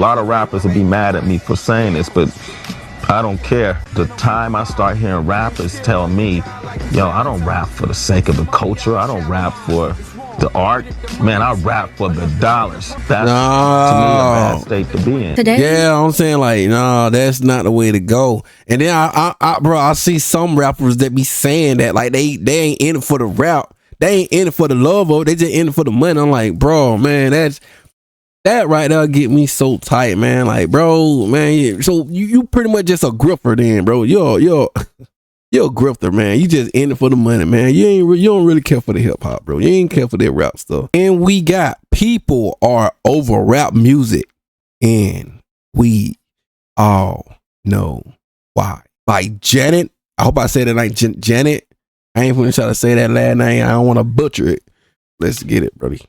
A lot of rappers will be mad at me for saying this, but I don't care. The time I start hearing rappers tell me, yo, I don't rap for the sake of the culture. I don't rap for the art. Man, I rap for the dollars. That's to me a bad state to be in. Today? Yeah, I'm saying like, no, that's not the way to go. And then I see some rappers that be saying that like they ain't in it for the rap. They ain't in it for the love of it. They just in it for the money. I'm like, bro, man, that right there get me so tight, man. Like, bro, man, so you pretty much just a grifter then, bro. You're a grifter, man. You just in it for the money, man. You don't really care for the hip hop, bro. You ain't care for that rap stuff. And we got people are over rap music, and we all know why. Like Janet, I hope I said it like Janet. I ain't gonna try to say that last name. I don't want to butcher it. Let's get it, buddy.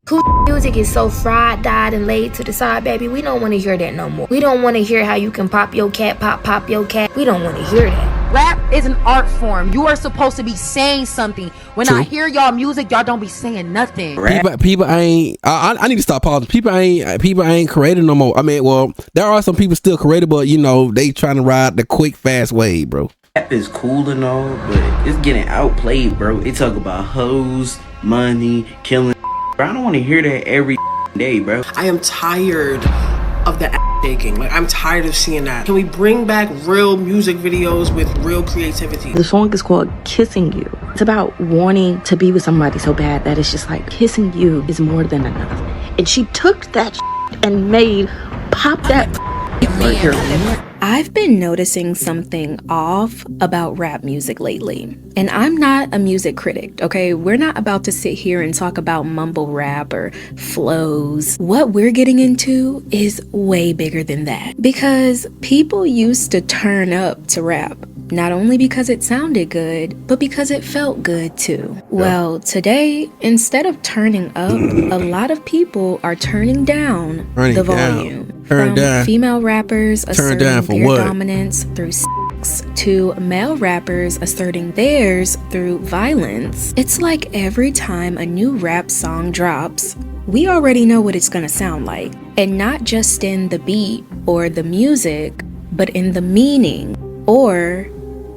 Cool music is so fried, dyed, and laid to the side, baby. We don't want to hear that no more. We don't want to hear how you can pop your cat, pop your cat. We don't want to hear that. Rap is an art form. You are supposed to be saying something. When I hear y'all music, y'all don't be saying nothing. People ain't. I need to stop pausing. People ain't creative no more. I mean, well, there are some people still creative, but you know they trying to ride the quick, fast wave, bro. Rap is cool and all, but it's getting outplayed, bro. It talk about hoes, money, killing. Bro, I don't want to hear that every day, bro. I am tired of the taking. Like, I'm tired of seeing that. Can we bring back real music videos with real creativity? The song is called Kissing You. It's about wanting to be with somebody so bad that it's just like kissing you is more than enough. And she took that and made pop that right here. I've been noticing something off about rap music lately. And I'm not a music critic, okay? We're not about to sit here and talk about mumble rap or flows. What we're getting into is way bigger than that. Because people used to turn up to rap. Not only because it sounded good, but because it felt good too. Yeah. Well, today, instead of turning up, a lot of people are turning down the volume. From female rappers asserting their dominance through sex to male rappers asserting theirs through violence. It's like every time a new rap song drops, we already know what it's gonna sound like. And not just in the beat or the music, but in the meaning or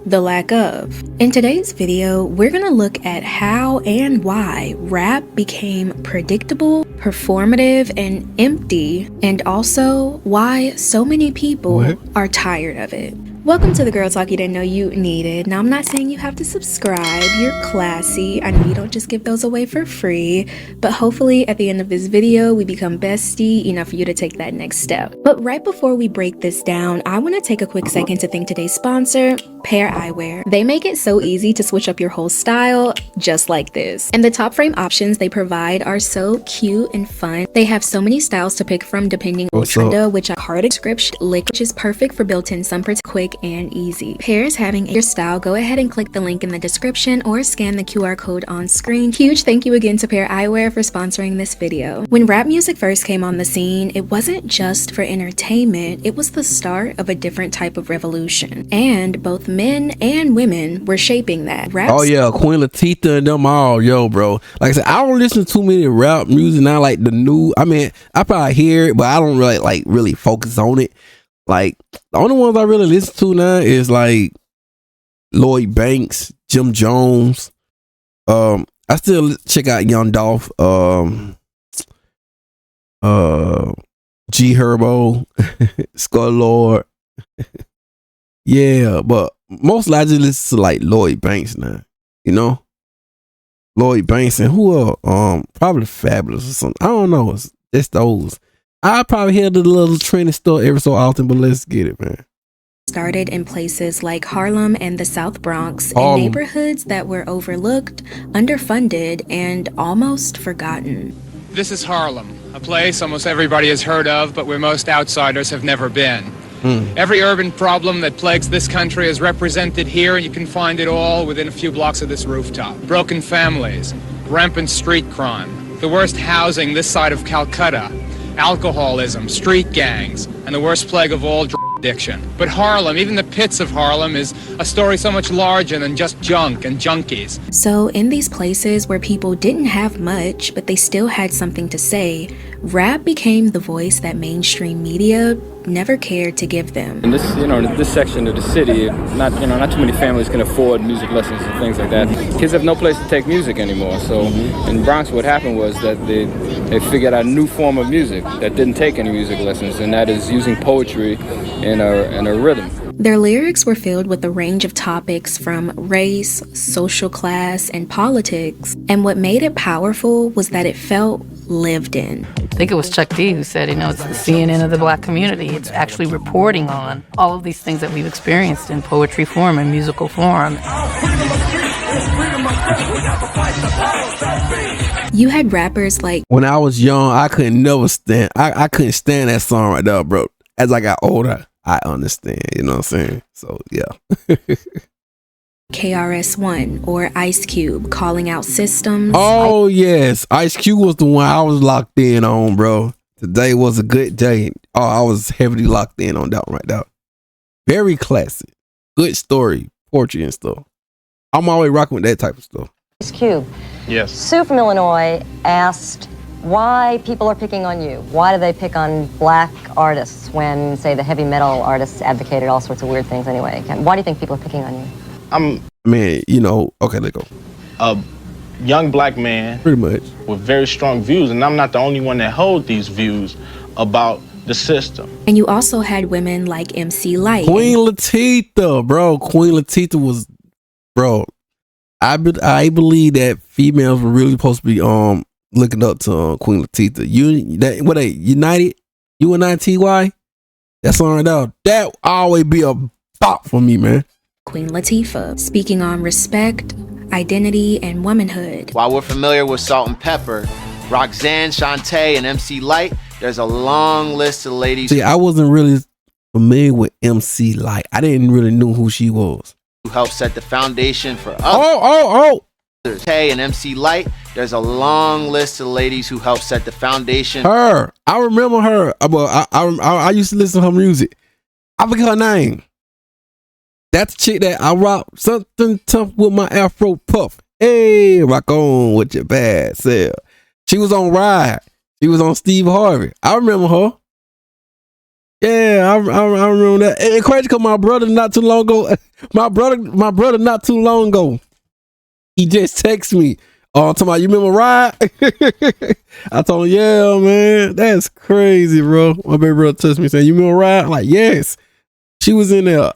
the lack of. In today's video, we're gonna look at how and why rap became predictable, performative, and empty, and also why so many people are tired of it. Welcome to the Girl Talk you didn't know you needed. Now, I'm not saying you have to subscribe. You're classy. I know you don't just give those away for free, but hopefully at the end of this video, we become bestie enough for you to take that next step. But right before we break this down, I want to take a quick second to thank today's sponsor, Pair Eyewear. They make it so easy to switch up your whole style, just like this. And the top frame options they provide are so cute and fun. They have so many styles to pick from depending on trend, which are hard description, which is perfect for built-in sun protection, quick and easy. Pairs having your style, go ahead and click the link in the description or scan the QR code on screen. Huge thank you again to Pair Eyewear for sponsoring this video. When rap music first came on the scene, it wasn't just for entertainment, it was the start of a different type of revolution. And both men and women were shaping that. Oh yeah, Queen Latifah and them all, yo, bro. Like I said, I don't listen to too many rap music now, like the new, I mean, I probably hear it, but I don't really focus on it. Like, the only ones I really listen to now is like Lloyd Banks, Jim Jones. I still check out Young Dolph, G Herbo, Scott Lord. Yeah, but mostly I just listen to like Lloyd Banks now, you know? Lloyd Banks and who else? Probably Fabulous or something. I don't know. It's those. I probably hear the little trendy store every so often, but let's get it, man. Started in places like Harlem and the South Bronx, in neighborhoods that were overlooked, underfunded, and almost forgotten. This is Harlem, a place almost everybody has heard of, but where most outsiders have never been. Every urban problem that plagues this country is represented here, and you can find it all within a few blocks of this rooftop. Broken families, rampant street crime, the worst housing this side of Calcutta, alcoholism, street gangs, and the worst plague of all, addiction. But Harlem, even the pits of Harlem, is a story so much larger than just junk and junkies. So in these places where people didn't have much, but they still had something to say, rap became the voice that mainstream media never cared to give them. In this section of the city, not too many families can afford music lessons and things like that. Kids have no place to take music anymore. So in Bronx, what happened was that they figured out a new form of music that didn't take any music lessons, and that is using poetry in a rhythm. Their lyrics were filled with a range of topics from race, social class, and politics. And what made it powerful was that it felt lived in. I think it was Chuck D who said, it's the CNN of the black community. It's actually reporting on all of these things that we've experienced in poetry form and musical form. You had rappers like... When I was young, I couldn't stand that song right there, bro. As I got older, I understand, you know what I'm saying? So, yeah. KRS-One or Ice Cube calling out systems. Oh, yes. Ice Cube was the one I was locked in on, bro. Today was a good day. Oh, I was heavily locked in on that one right there. Very classic. Good story, poetry and stuff. I'm always rocking with that type of stuff. Ice Cube. Yes. Sue from Illinois asked why people are picking on you. Why do they pick on black artists when, say, the heavy metal artists advocated all sorts of weird things anyway? Why do you think people are picking on you? Okay, let's go. A young black man. Pretty much. With very strong views, and I'm not the only one that hold these views about the system. And you also had women like MC Lyte. Queen Latifah, bro. Queen Latifah was, bro. I believe that females were really supposed to be looking up to Queen Latifah. United? UNITY? That song right there. That always be a bop for me, man. Queen Latifah, speaking on respect, identity, and womanhood. While we're familiar with Salt and Pepper, Roxanne, Shantae, and MC Lyte, there's a long list of ladies. See, I wasn't really familiar with MC Lyte. I didn't really know who she was. Who helped set the foundation for others. Tay and MC Lyte, there's a long list of ladies who helped set the foundation. Her, I remember her. I used to listen to her music. I forget her name. That's the chick that I rock something tough with my Afro puff. Hey, rock on with your bad self. She was on Ride. She was on Steve Harvey. I remember her. Yeah, I remember that. And crazy because my brother not too long ago. My brother not too long ago. He just texted me. Talking about, you remember Ride? I told him, yeah, man, that's crazy, bro. My baby brother texted me saying, you remember Ride? I'm like, yes. She was in there.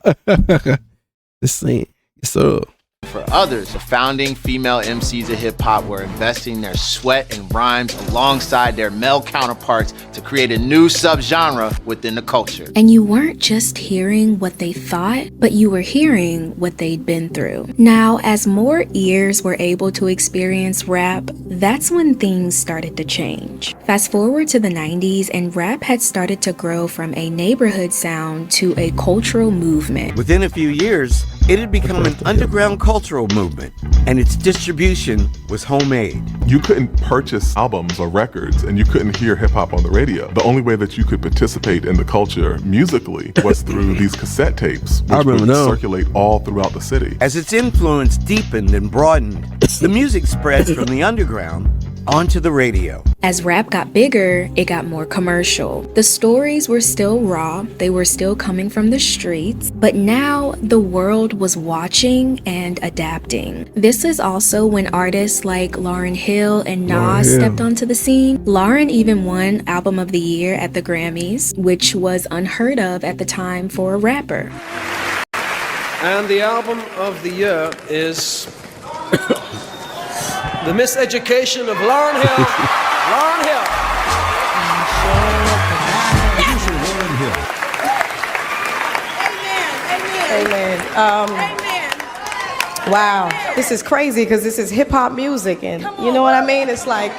Just saying. Yes, sir. For others, the founding female MCs of hip-hop were investing their sweat and rhymes alongside their male counterparts to create a new subgenre within the culture. And you weren't just hearing what they thought, but you were hearing what they'd been through. Now, as more ears were able to experience rap, that's when things started to change. Fast forward to the 90s, and rap had started to grow from a neighborhood sound to a cultural movement. Within a few years, it had become an underground cultural movement, and its distribution was homemade. You couldn't purchase albums or records, and you couldn't hear hip-hop on the radio. The only way that you could participate in the culture musically was through these cassette tapes, which would circulate all throughout the city. As its influence deepened and broadened, the music spread from the underground onto the radio. As rap got bigger, it got more commercial. The stories were still raw, they were still coming from the streets, but now the world was watching and adapting. This is also when artists like Lauryn Hill and Nas stepped onto the scene. Lauryn even won Album of the Year at the Grammys, which was unheard of at the time for a rapper. And the Album of the Year is The Miseducation of Lauryn Hill. Lauryn Hill. Amen. Wow, this is crazy because this is hip hop music, and you know what I mean? It's like,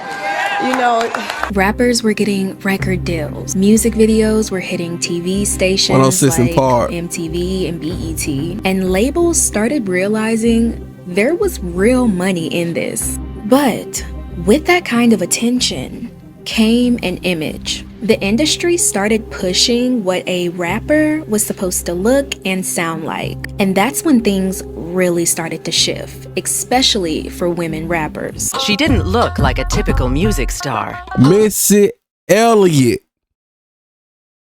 rappers were getting record deals. Music videos were hitting TV stations like MTV and BET. And labels started realizing there was real money in this. But with that kind of attention came an image. the industry started pushing what a rapper was supposed to look and sound like. And that's when things really started to shift, especially for women rappers. She didn't look like a typical music star. Missy Elliott.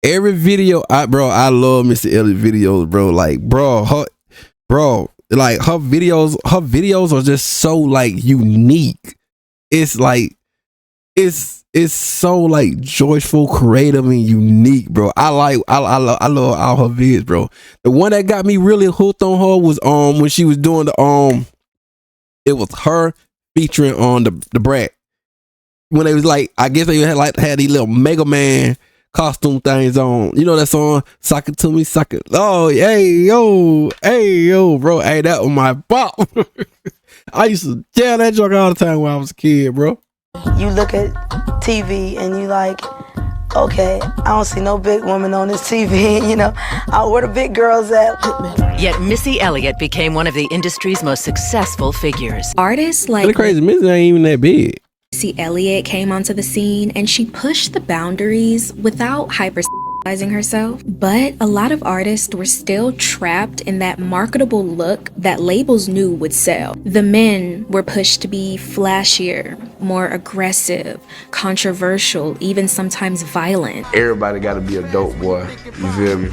Every video, I love Missy Elliott videos, bro. Like, her videos are just so like unique. It's like, it's so like joyful, creative, and unique, bro. I love all her vids, bro. The one that got me really hooked on her was when she was doing the it was her featuring on the Brat. When they was like, I guess they had these little Mega Man costume things on. You know that song, Sock It To Me, Sock It. Oh, hey yo, bro. Hey, that was my bop. I used to tell that joke all the time when I was a kid, bro. You look at TV and you like, okay, I don't see no big woman on this TV, you know, where the big girls at? Yet Missy Elliott became one of the industry's most successful figures. Artists like the crazy Missy ain't even that big. Missy Elliott came onto the scene and she pushed the boundaries without hypersexualizing herself. But a lot of artists were still trapped in that marketable look that labels knew would sell. The men were pushed to be flashier, more aggressive, controversial, even sometimes violent. Everybody gotta be a dope boy, you feel me?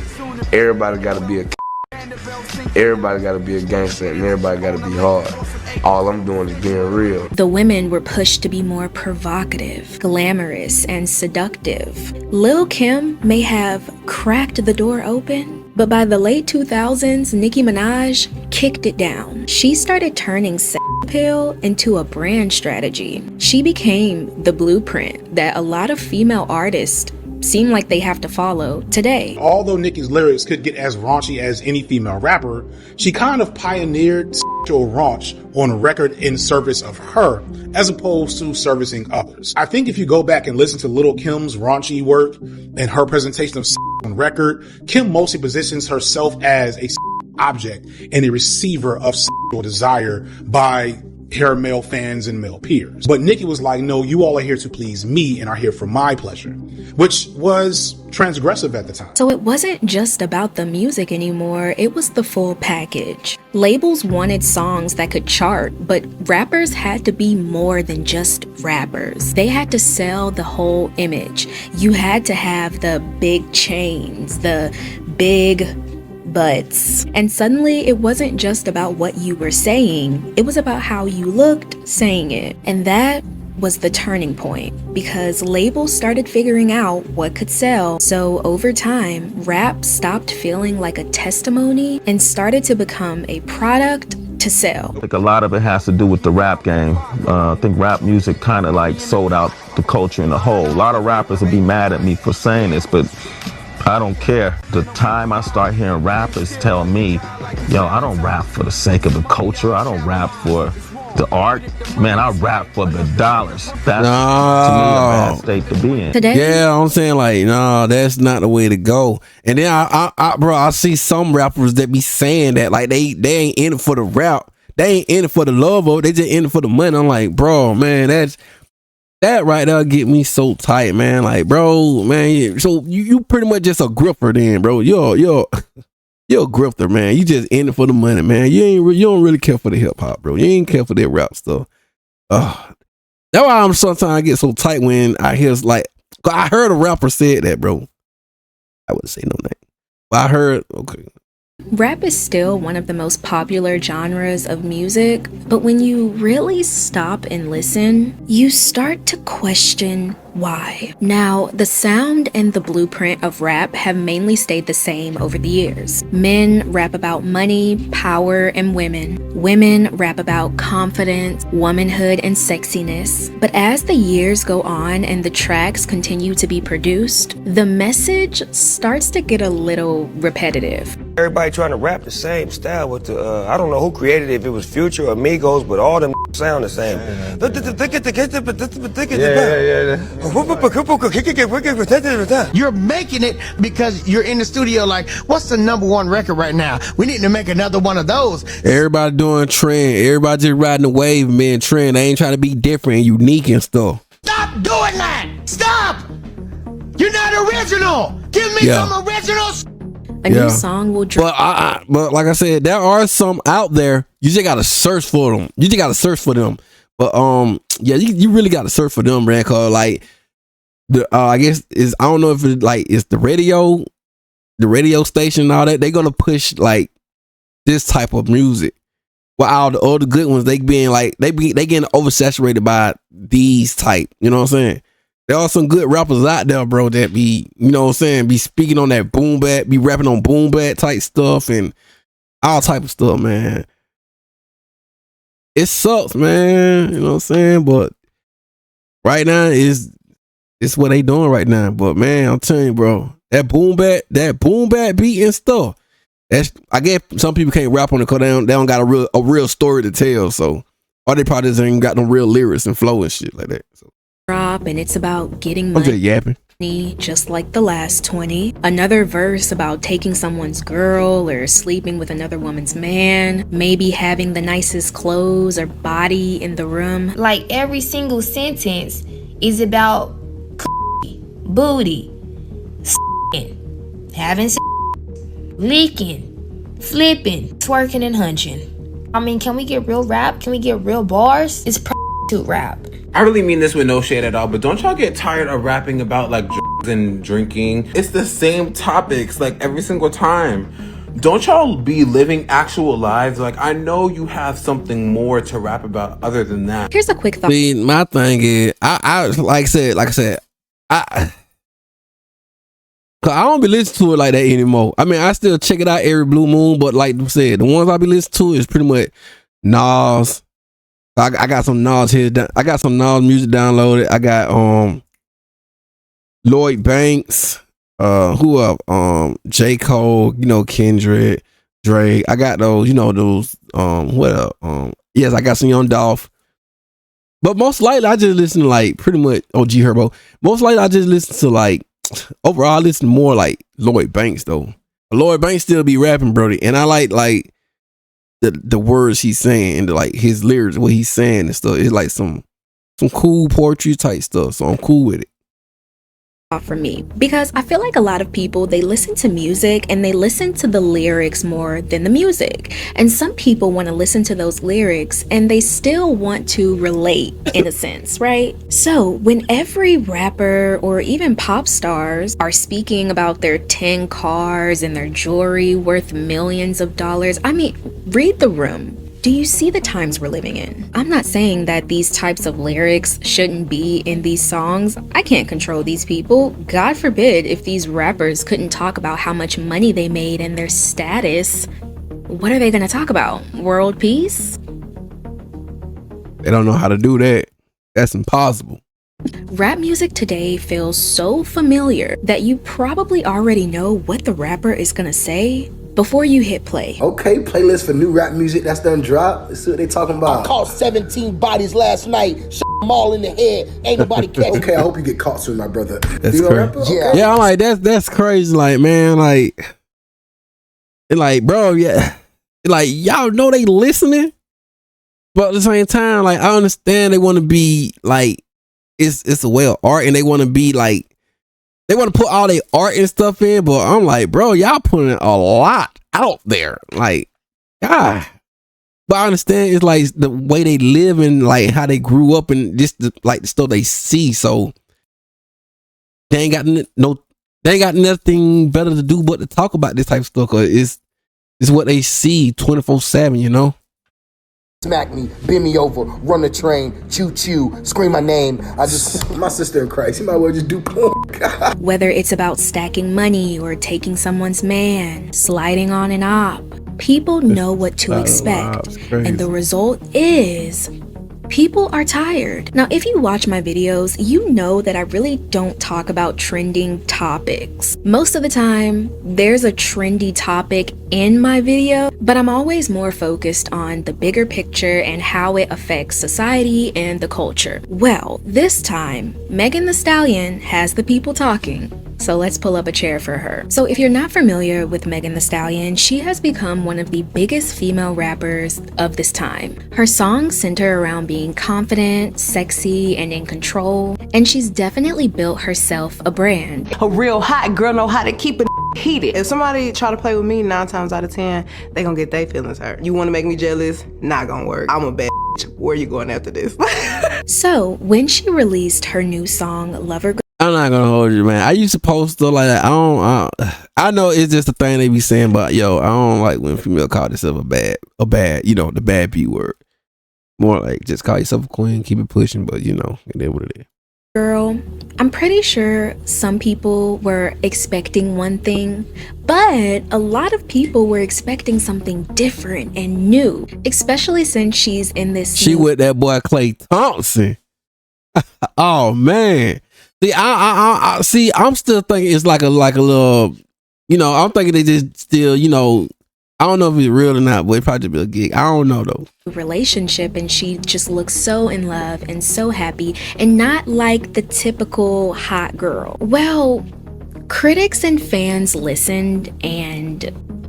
Everybody gotta be a everybody gotta be a gangster, and everybody gotta be hard. All I'm doing is being real. The women were pushed to be more provocative, glamorous, and seductive. Lil' Kim may have cracked the door open, but by the late 2000s, Nicki Minaj kicked it down. She started turning sex appeal into a brand strategy. She became the blueprint that a lot of female artists seem like they have to follow today. Although Nicki's lyrics could get as raunchy as any female rapper, she kind of pioneered sexual raunch on a record in service of her, as opposed to servicing others. I think if you go back and listen to Lil' Kim's raunchy work and her presentation of on record, Kim mostly positions herself as a object and a receiver of sexual desire by her male fans and male peers. But Nicki was like, no, you all are here to please me and are here for my pleasure, which was transgressive at the time. So it wasn't just about the music anymore, it was the full package. Labels wanted songs that could chart, but rappers had to be more than just rappers. They had to sell the whole image. You had to have the big chains, the big butts. And suddenly it wasn't just about what you were saying, it was about how you looked saying it. And that was the turning point, because labels started figuring out what could sell. So over time, rap stopped feeling like a testimony and started to become a product to sell. I think a lot of it has to do with the rap game. I think rap music kind of like sold out the culture in a whole. A lot of rappers would be mad at me for saying this, but I don't care. The time I start hearing rappers tell me, yo, I don't rap for the sake of the culture. I don't rap for the art. Man, I rap for the dollars. That's to me a bad state to be in. Today? Yeah, I'm saying like, no, that's not the way to go. And then I see some rappers that be saying that like they ain't in it for the rap. They ain't in it for the love of it. They just in it for the money. I'm like, bro, man, that right there get me so tight, man. Like, bro, man, so you pretty much just a grifter then, bro. You're a grifter, man. You just in it for the money, man. You don't really care for the hip hop, bro. You ain't care for that rap stuff. That's why I'm sometimes get so tight when I hear like, I heard a rapper said that, bro. I wouldn't say no name, but I heard, okay. Rap is still one of the most popular genres of music, but when you really stop and listen, you start to question why. Now, the sound and the blueprint of rap have mainly stayed the same over the years. Men rap about money, power, and women. Women rap about confidence, womanhood, and sexiness. But as the years go on and the tracks continue to be produced, the message starts to get a little repetitive. Everybody trying to rap the same style with the, I don't know who created it, if it was Future or Migos, but all them sound the same. You're making it because you're in the studio like, what's the #1 record right now? We need to make another one of those. Everybody doing trend. Everybody just riding the wave and being trend. They ain't trying to be different and unique and stuff. Stop doing that! Stop! You're not original. Give me some originals. A new song will drop. But like I said, there are some out there. You just gotta search for them. But yeah, you really gotta search for them, man. Cause like I guess is I don't know if it like it's the radio station and all that. They're gonna push like this type of music. While all the other good ones, they being like they getting oversaturated by these type. You know what I'm saying? There are some good rappers out there, bro, that be, you know what I'm saying, be speaking on that boom bap, be rapping on boom bap type stuff and all type of stuff, man. It sucks, man. You know what I'm saying? But right now it's what they doing right now. But man, I'm telling you, bro, that boom bap beat and stuff. I guess some people can't rap on it because they don't got a real story to tell. So, or they probably just ain't got no real lyrics and flow and shit like that. So. Drop, and it's about getting I'm just yapping. money just like the last 20. Another verse about taking someone's girl or sleeping with another woman's man, maybe having the nicest clothes or body in the room. Like every single sentence is about booty, having licking, flipping, twerking, and hunching. I mean, can we get real rap? Can we get real bars? It's prostitute rap. I really mean this with no shade at all, but don't y'all get tired of rapping about like drugs and drinking? It's the same topics like every single time. Don't y'all be living actual lives? Like, I know you have something more to rap about other than that. Here's a quick thought. See, my thing is, I like I said, I don't be listening to it like that anymore. I mean, I still check it out every blue moon, but like I said, the ones I be listening to is pretty much Nas. I got some Nas here. I got some Nas music downloaded. I got Lloyd Banks. Who up? J. Cole. You know, Kendrick, Drake. I got those. You know those. What up? Yes, I got some Young Dolph. But most likely, I just listen to like pretty much OG Herbo. Most likely, I just listen to like overall. I listen to more like Lloyd Banks though. Lloyd Banks still be rapping, Brody, and I like the words he's saying and like his lyrics, what he's saying and stuff. It's like some cool poetry type stuff. So I'm cool with it. For me, because I feel like a lot of people, they listen to music and they listen to the lyrics more than the music, and some people want to listen to those lyrics and they still want to relate in a sense, right? So when every rapper or even pop stars are speaking about their 10 cars and their jewelry worth millions of dollars, I mean, read the room. Do you see the times we're living in? I'm not saying that these types of lyrics shouldn't be in these songs. I can't control these people. God forbid if these rappers couldn't talk about how much money they made and their status. What are they gonna talk about? World peace? They don't know how to do that. That's impossible. Rap music today feels so familiar that you probably already know what the rapper is gonna say before you hit play. Okay, playlist for new rap music that's done drop. Let's see what they talking about. I caught 17 bodies last night. Shot them all in the head. Ain't nobody catch me. Okay, I hope you get caught soon, my brother. That's you crazy. Okay. Yeah, I'm like that's crazy. Like, man, like, it's like, bro, yeah, like y'all know they listening, but at the same time, like I understand they want to be like it's a way of art, and they want to be like. They want to put all their art and stuff in, but I'm like, bro, y'all putting a lot out there. Like, God. But I understand it's like the way they live and like how they grew up and just the stuff they see. So they ain't got nothing better to do but to talk about this type of stuff. Cause it's what they see 24/7, you know? Smack me, bend me over, run the train, choo-choo, scream my name. My sister in Christ, you might well just do porn. Whether it's about stacking money or taking someone's man, sliding on an op, people know what to expect. And the result is people are tired. Now, if you watch my videos, you know that I really don't talk about trending topics. Most of the time, there's a trendy topic in my video, but I'm always more focused on the bigger picture and how it affects society and the culture. Well, this time, Megan Thee Stallion has the people talking. So let's pull up a chair for her. So if you're not familiar with Megan Thee Stallion, she has become one of the biggest female rappers of this time. Her songs center around being confident, sexy, and in control, and she's definitely built herself a brand. A real hot girl know how to keep it heated. If somebody try to play with me 9 times out of 10, they gonna get their feelings hurt. You wanna make me jealous? Not gonna work. I'm a bad bitch. Where you going after this? So when she released her new song, Lover Girl, I'm not gonna hold you, man. I used to post stuff like that. I know it's just a thing they be saying, but yo, I don't like when female call themselves a bad, you know, the bad B word. More like just call yourself a queen, keep it pushing, but you know, it is what it is. Girl, I'm pretty sure some people were expecting one thing, but a lot of people were expecting something different and new, especially since she's in this. She with that boy Klay Thompson. Oh man. See, I see. I'm still thinking it's like a little, you know. I'm thinking they just still, you know. I don't know if it's real or not, but it probably be a gig. I don't know though. Relationship, and she just looks so in love and so happy, and not like the typical hot girl. Well, critics and fans listened, and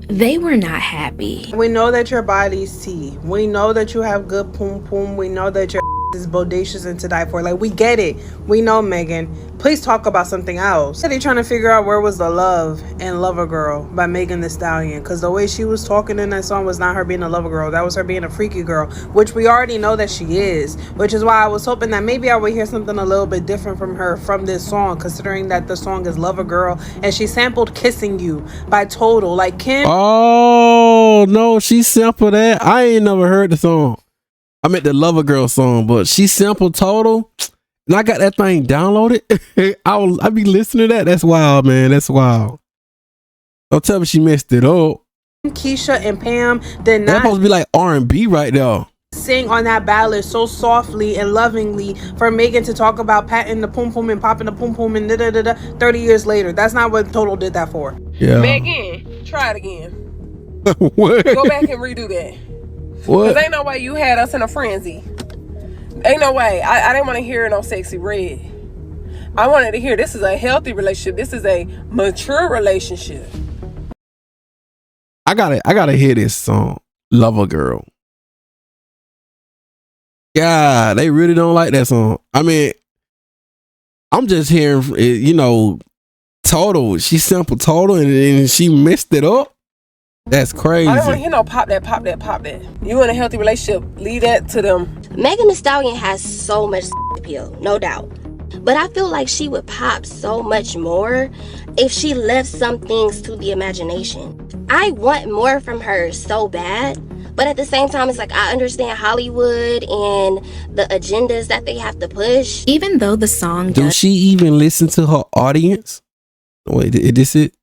they were not happy. We know that your body's tea. We know that you have good poom poom. We know that your is bodacious and to die for. Like, we get it. We know, Megan. Please talk about something else. They're trying to figure out where was the love in Lover Girl by Megan Thee Stallion, because the way she was talking in that song was not her being a lover girl. That was her being a freaky girl, which we already know that she is, which is why I was hoping that maybe I would hear something a little bit different from her from this song, considering that the song is Lover Girl and she sampled Kissing You by Total. Like, Kim. Oh no, she sampled that. I ain't never heard the song. I meant the Lover Girl song, but she sampled Total, and I got that thing downloaded. I be listening to that. That's wild, man. That's wild. Don't tell me she messed it up. Keisha and Pam did not. That's supposed to be like R&B right there. Sing on that ballad so softly and lovingly for Megan to talk about patting the pum pum and popping the pum pum and 30 years later. That's not what Total did that for. Yeah. Megan, try it again. What? Go back and redo that. What? Because ain't no way you had us in a frenzy. Ain't no way. I didn't want to hear no Sexy Red. I wanted to hear this is a healthy relationship. This is a mature relationship. I gotta hear this song, Lover Girl. God, they really don't like that song. I mean, I'm just hearing, you know, Total. She sampled Total and she messed it up. That's crazy. I don't want to hear no pop that, pop that, pop that. You in a healthy relationship, leave that to them. Megan Thee Stallion has so much appeal, no doubt. But I feel like she would pop so much more if she left some things to the imagination. I want more from her so bad, but at the same time, it's like I understand Hollywood and the agendas that they have to push. Even though the song Do she even listen to her audience? Wait, is this it?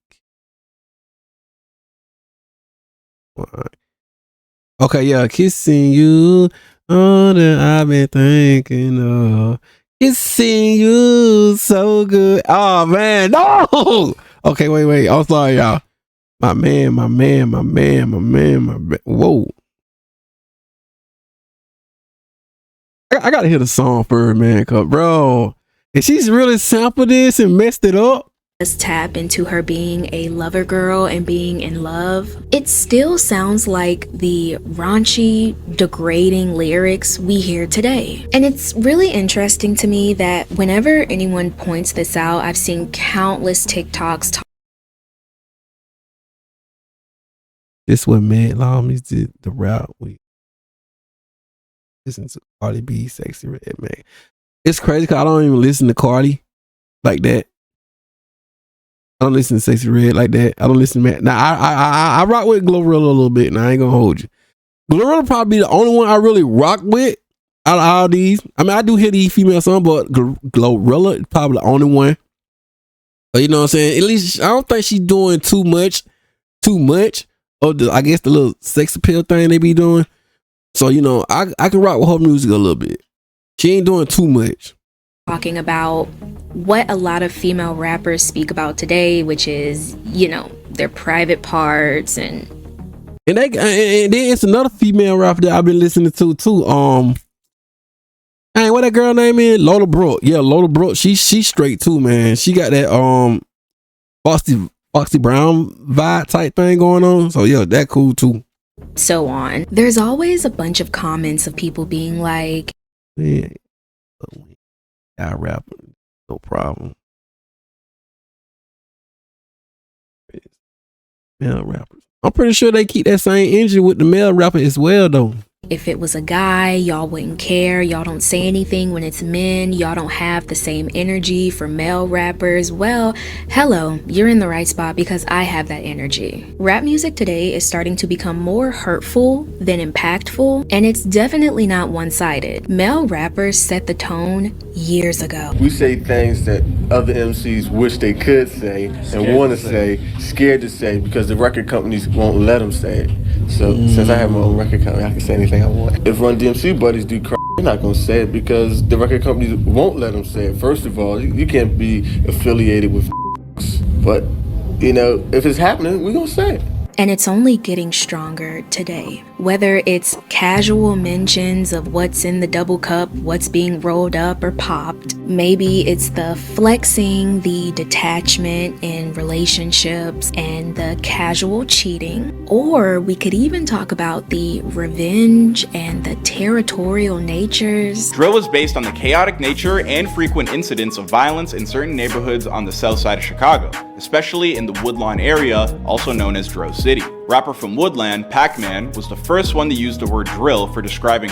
Okay, yeah, kissing you, all that I've been thinking of. Kissing you so good. Oh man, no. Okay, wait. I'm sorry, y'all. My man. Whoa. I gotta hear the song first, man, cause bro, if she's really sampled this and messed it up. Tap into her being a lover girl and being in love, it still sounds like the raunchy, degrading lyrics we hear today. And it's really interesting to me that whenever anyone points this out, I've seen countless TikToks This what made Lamis did the route we listen to Cardi B, Sexy Red, man. It's crazy because I don't even listen to Cardi like that. I don't listen to Sexy Red like that. I don't listen to Matt. Now I rock with Glorilla a little bit. Now I ain't gonna hold you. Glorilla probably the only one I really rock with out of all these. I mean, I do hear these female songs, but Glorilla is probably the only one. But you know what I'm saying? At least I don't think she's doing too much of the, I guess, the little sex appeal thing they be doing. So you know, I can rock with her music a little bit. She ain't doing too much. talking about what a lot of female rappers speak about today, which is, you know, their private parts and then it's another female rapper that I've been listening to too. What that girl name is? Lola Brooke. Yeah, Lola Brooke. She straight too, man. She got that Foxy Brown vibe type thing going on. So yeah, that cool too. So on. There's always a bunch of comments of people being like, yeah, I rap, no problem. Male rappers. I'm pretty sure they keep that same energy with the male rapper as well though. if it was a guy, y'all wouldn't care. Y'all don't say anything when it's men. Y'all don't have the same energy for male rappers. Well, hello, you're in the right spot because I have that energy. Rap music today is starting to become more hurtful than impactful, and it's definitely not one-sided. Male rappers set the tone years ago. We say things that other MCs wish they could say and want to say, scared to say, because the record companies won't let them say it. So since I have my own record company, I can say anything I want. If Run DMC buddies do crap, they're not going to say it because the record companies won't let them say it. First of all, you can't be affiliated with but, you know, if it's happening, we're going to say it. And it's only getting stronger today. Whether it's casual mentions of what's in the double cup, what's being rolled up or popped, maybe it's the flexing, the detachment in relationships, and the casual cheating. Or we could even talk about the revenge and the territorial natures. Drill is based on the chaotic nature and frequent incidents of violence in certain neighborhoods on the south side of Chicago, especially in the Woodlawn area, also known as Drill City. Rapper from Woodland, Pac-Man, was the first one to use the word drill for describing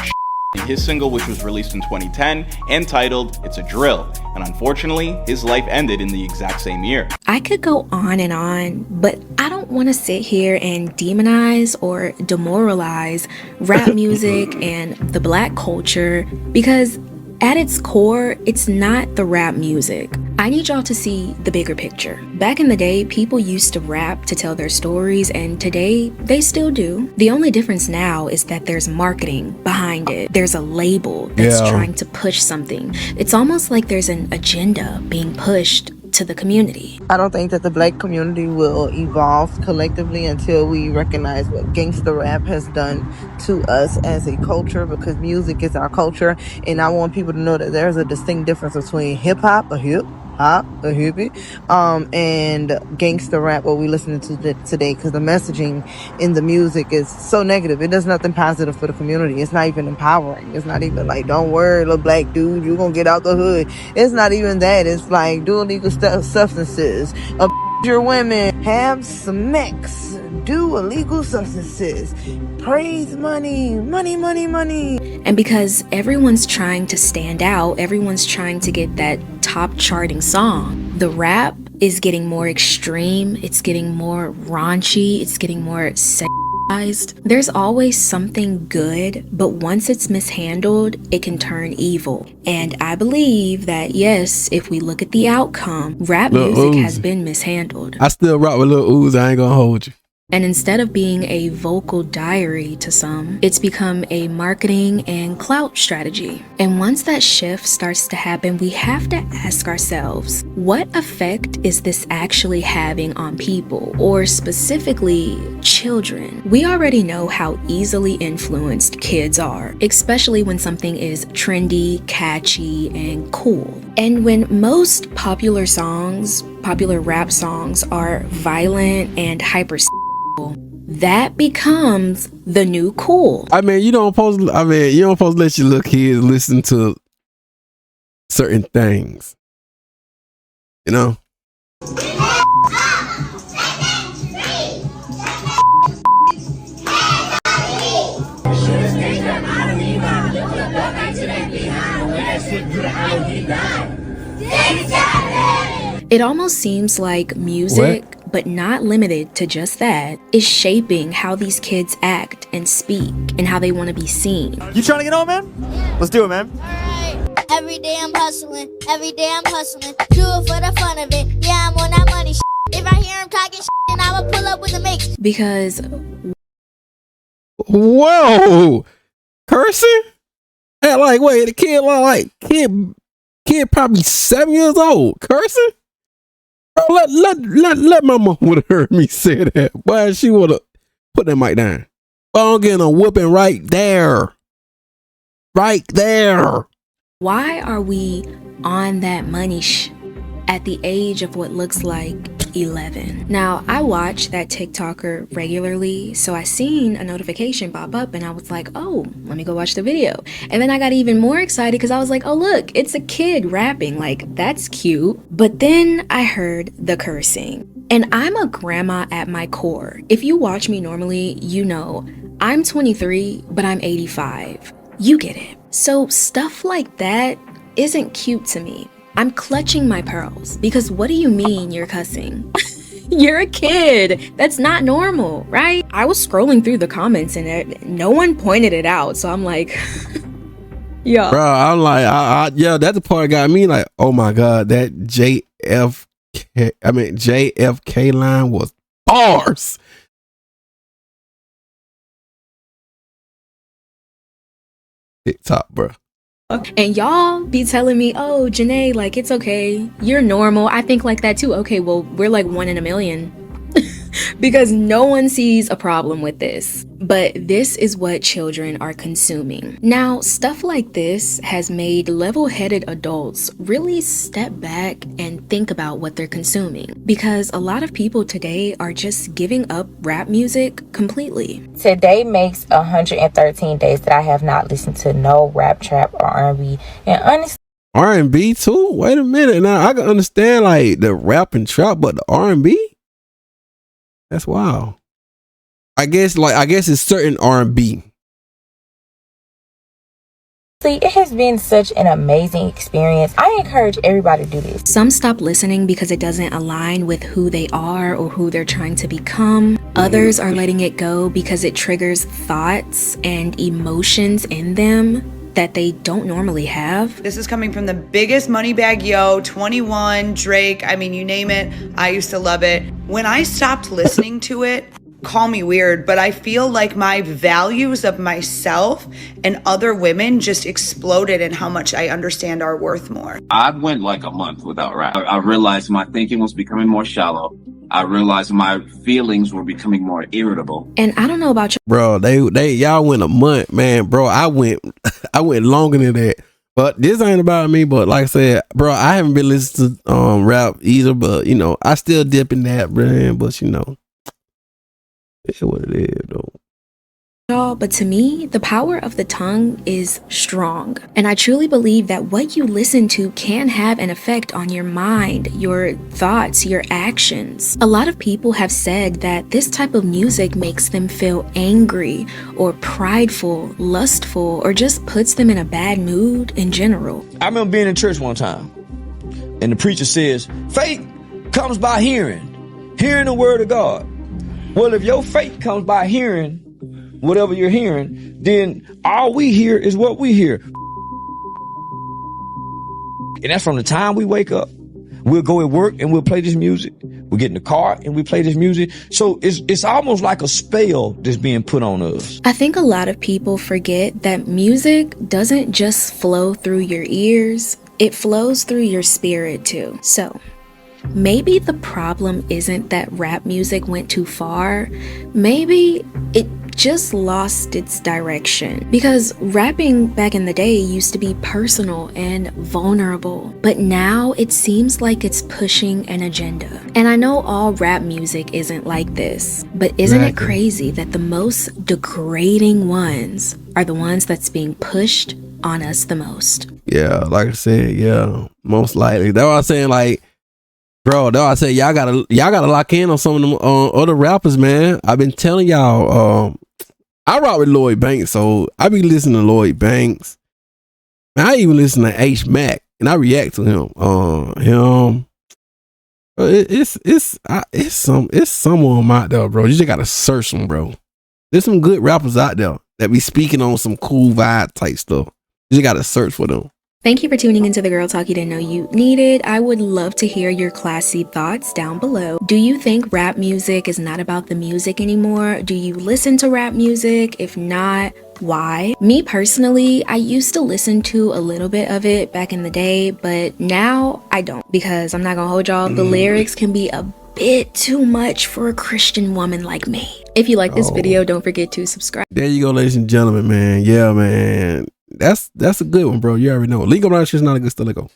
in his single, which was released in 2010 and titled It's a Drill, and unfortunately his life ended in the exact same year. I could go on, but I don't want to sit here and demonize or demoralize rap music and the black culture, because at its core, it's not the rap music. I need y'all to see the bigger picture. Back in the day, people used to rap to tell their stories, and today, they still do. The only difference now is that there's marketing behind it. There's a label that's trying to push something. It's almost like there's an agenda being pushed to the community. I don't think that the black community will evolve collectively until we recognize what gangsta rap has done to us as a culture, because music is our culture, and I want people to know that there's a distinct difference between hip-hop, a hippie, and gangsta rap, what we listen to today, because the messaging in the music is so negative. It does nothing positive for the community. It's not even empowering. It's not even like, don't worry, little black dude, you're gonna get out the hood. It's not even that. It's like, do illegal substances, your women, have some mix, do illegal substances, praise money. And because everyone's trying to stand out, everyone's trying to get that top charting song, the rap is getting more extreme, it's getting more raunchy, it's getting more sexualized. There's always something good, but once it's mishandled, it can turn evil. And I believe that, yes, if we look at the outcome, rap music has been mishandled. I still rock with Lil Uzi, I ain't gonna hold you. And instead of being a vocal diary to some, it's become a marketing and clout strategy. And once that shift starts to happen, we have to ask ourselves, what effect is this actually having on people, or specifically children? We already know how easily influenced kids are, especially when something is trendy, catchy, and cool. And when most popular rap songs are violent and hyper, that becomes the new cool. I mean, you don't supposed to let your little kids listen to certain things. You know? It almost seems like music, but not limited to just that, is shaping how these kids act and speak and how they want to be seen. You trying to get on, man? Let's do it, man. Every day I'm hustling, do it for the fun of it. Yeah, I'm on that money shit. If I hear him talking shit, then I'ma pull up with a mix. Because, whoa, cursing? And like, wait, the kid, kid probably 7 years old, cursing? Bro, let my mom would have heard me say that. Why she would have put that mic down. But I'm getting a whooping right there. Right there. Why are we on that money at the age of what looks like 11. Now, I watch that TikToker regularly, so I seen a notification pop up and I was like, oh, let me go watch the video. And then I got even more excited because I was like, oh look, it's a kid rapping, like that's cute. But then I heard the cursing. And I'm a grandma at my core. If you watch me normally, you know I'm 23, but I'm 85. You get it. So stuff like that isn't cute to me. I'm clutching my pearls because what do you mean you're cussing? You're a kid. That's not normal, right? I was scrolling through the comments and no one pointed it out. So I'm like, yo. Bro, I'm like, yeah, that's the part that got me like, oh my God, that JFK line was bars. TikTok, bro. And y'all be telling me, oh, Janae, like, it's okay. You're normal. I think like that too. Okay, well, we're like 1 in a million. Because no one sees a problem with this. But this is what children are consuming. Now, stuff like this has made level-headed adults really step back and think about what they're consuming. Because a lot of people today are just giving up rap music completely. Today makes 113 days that I have not listened to no rap, trap, or R&B. And honestly, R&B too? Wait a minute. Now, I can understand like the rap and trap, but the R&B? That's wild. I guess it's certain R&B. it has been such an amazing experience. I encourage everybody to do this. Some stop listening because it doesn't align with who they are or who they're trying to become. Others are letting it go because it triggers thoughts and emotions in them that they don't normally have. This is coming from the biggest Moneybagg Yo, 21, Drake, I mean, you name it. I used to love it. When I stopped listening to it, call me weird, but I feel like my values of myself and other women just exploded in how much I understand our worth more. I went like a month without rap. I realized my thinking was becoming more shallow. I realized my feelings were becoming more irritable. And I don't know about you. Bro, y'all went a month, man. Bro, I went longer than that. But this ain't about me, but like I said, bro, I haven't been listening to rap either, but you know, I still dip in that, man, but you know. It's what it is, though. But to me, the power of the tongue is strong. And I truly believe that what you listen to can have an effect on your mind, your thoughts, your actions. A lot of people have said that this type of music makes them feel angry or prideful, lustful, or just puts them in a bad mood in general. I remember being in church one time, and the preacher says, faith comes by hearing the word of God. Well, if your faith comes by hearing whatever you're hearing, then all we hear is what we hear. And that's from the time we wake up. We'll go at work and we'll play this music. We'll get in the car and we play this music. So it's almost like a spell that's being put on us. I think a lot of people forget that music doesn't just flow through your ears, it flows through your spirit too. So maybe the problem isn't that rap music went too far. Maybe it just lost its direction. Because rapping back in the day used to be personal and vulnerable. But now it seems like it's pushing an agenda. And I know all rap music isn't like this. But isn't it crazy that the most degrading ones are the ones that's being pushed on us the most? Yeah, like I said, yeah, most likely. That's what I'm saying, like, bro, though I say y'all gotta lock in on some of them other rappers, man. I've been telling y'all, I rock with Lloyd Banks, so I be listening to Lloyd Banks. Man, I even listen to H Mac, and I react to him. It's some of them out there, bro. You just gotta search them, bro. There's some good rappers out there that be speaking on some cool vibe type stuff. You just gotta search for them. Thank you for tuning into the Girl Talk You Didn't Know You Needed. I would love to hear your classy thoughts down below. Do you think rap music is not about the music anymore? Do you listen to rap music? If not, why? Me personally, I used to listen to a little bit of it back in the day, but now I don't, because I'm not gonna hold y'all, the lyrics can be a bit too much for a Christian woman like me. If you like this video, don't forget to subscribe. There you go, ladies and gentlemen, man. Yeah, man. That's a good one, bro. You already know. Legal Brown is not a good still go.